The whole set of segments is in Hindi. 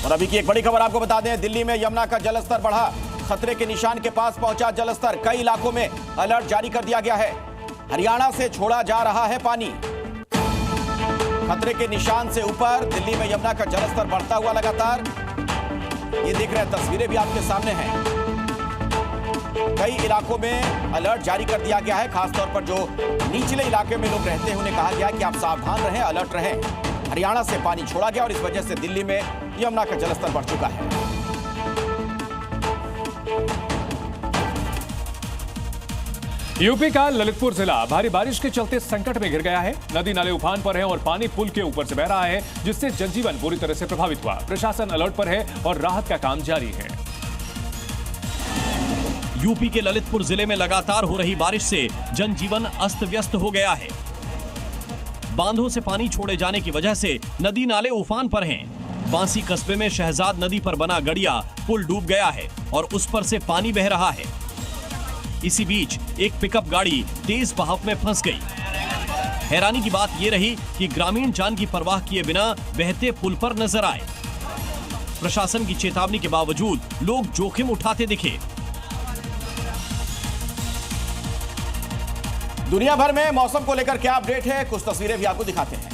और अभी की एक बड़ी खबर आपको बता दें, दिल्ली में यमुना का जलस्तर बढ़ा, खतरे के निशान के पास पहुंचा जलस्तर। कई इलाकों में अलर्ट जारी कर दिया गया है। हरियाणा से छोड़ा जा रहा है पानी। खतरे के निशान से ऊपर दिल्ली में यमुना का जलस्तर बढ़ता हुआ लगातार। ये देख रहे हैं, तस्वीरें भी आपके सामने हैं। कई इलाकों में अलर्ट जारी कर दिया गया है। खासतौर पर जो निचले इलाके में लोग रहते हैं उन्हें कहा गया है कि आप सावधान रहें, अलर्ट रहें। हरियाणा से पानी छोड़ा गया और इस वजह से दिल्ली में यमुना का जलस्तर बढ़ चुका है। यूपी का ललितपुर जिला भारी बारिश के चलते संकट में घिर गया है। नदी नाले उफान पर हैं और पानी पुल के ऊपर से बह रहा है, जिससे जनजीवन बुरी तरह से प्रभावित हुआ। प्रशासन अलर्ट पर है और राहत का काम जारी है। यूपी के ललितपुर जिले में लगातार हो रही बारिश से जनजीवन अस्त व्यस्त हो गया है। बांधों से पानी छोड़े जाने की वजह से नदी नाले उफान पर हैं। बांसी कस्बे में शहजाद नदी पर बना गड़िया पुल डूब गया है और उस पर से पानी बह रहा है। इसी बीच एक पिकअप गाड़ी तेज बहाव में फंस गई। हैरानी की बात यह रही कि ग्रामीण जान की परवाह किए बिना बहते पुल पर नजर आए। प्रशासन की चेतावनी के बावजूद लोग जोखिम उठाते दिखे। दुनिया भर में मौसम को लेकर क्या अपडेट है, कुछ तस्वीरें भी आपको दिखाते हैं।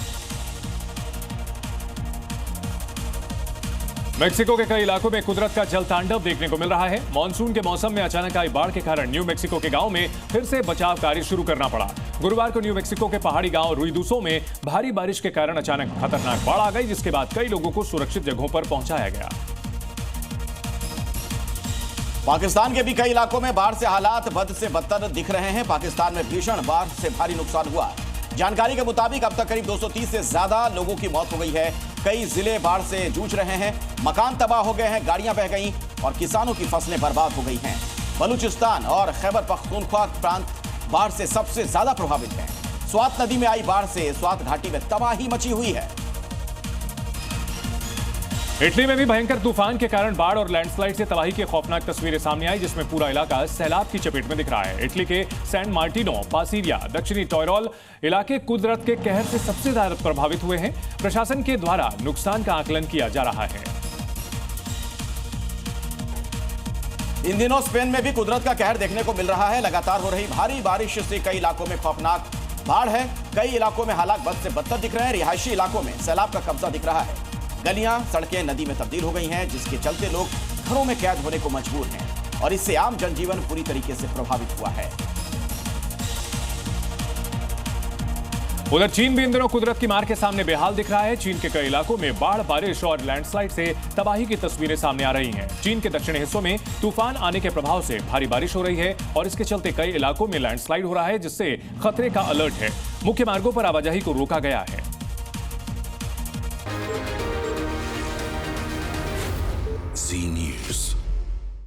मेक्सिको के कई इलाकों में कुदरत का जल तांडव देखने को मिल रहा है। मानसून के मौसम में अचानक आई बाढ़ के कारण न्यू मेक्सिको के गांव में फिर से बचाव कार्य शुरू करना पड़ा। गुरुवार को न्यू मेक्सिको के पहाड़ी गांव रुइदूसो में भारी बारिश के कारण अचानक खतरनाक बाढ़ आ गई, जिसके बाद कई लोगों को सुरक्षित जगहों पर पहुंचाया गया। पाकिस्तान के भी कई इलाकों में बाढ़ से हालात बद से बदतर दिख रहे हैं। पाकिस्तान में भीषण बाढ़ से भारी नुकसान हुआ। जानकारी के मुताबिक अब तक करीब 230 से ज्यादा लोगों की मौत हो गई है। कई जिले बाढ़ से जूझ रहे हैं। मकान तबाह हो गए हैं, गाड़ियां बह गईं और किसानों की फसलें बर्बाद हो गई हैं। बलूचिस्तान और खैबर पख्तूनख्वा प्रांत बाढ़ से सबसे ज्यादा प्रभावित हैं। स्वात नदी में आई बाढ़ से स्वात घाटी में तबाही मची हुई है। इटली में भी भयंकर तूफान के कारण बाढ़ और लैंडस्लाइड से तबाही की खौफनाक तस्वीरें सामने आई, जिसमें पूरा इलाका सैलाब की चपेट में दिख रहा है। इटली के सैन मार्टिनो, पासिरिया, दक्षिणी टॉयरोल इलाके कुदरत के कहर से सबसे ज्यादा प्रभावित हुए हैं। प्रशासन के द्वारा नुकसान का आकलन किया जा रहा है। इन दिनों स्पेन में भी कुदरत का कहर देखने को मिल रहा है। लगातार हो रही भारी बारिश से कई इलाकों में खौफनाक बाढ़ है। कई इलाकों में हालात बद से बदतर दिख रहे हैं। रिहायशी इलाकों में सैलाब का कब्जा दिख रहा है। गलियां, सड़कें नदी में तब्दील हो गई हैं, जिसके चलते लोग घरों में कैद होने को मजबूर हैं और इससे आम जनजीवन पूरी तरीके से प्रभावित हुआ है। उधर चीन भी इन दिनों कुदरत की मार के सामने बेहाल दिख रहा है। चीन के कई इलाकों में बाढ़, बारिश और लैंडस्लाइड से तबाही की तस्वीरें सामने आ रही हैं। चीन के दक्षिणी हिस्सों में तूफान आने के प्रभाव से भारी बारिश हो रही है और इसके चलते कई इलाकों में लैंडस्लाइड हो रहा है, जिससे खतरे का अलर्ट है। मुख्य मार्गों पर आवाजाही को रोका गया है। Z News.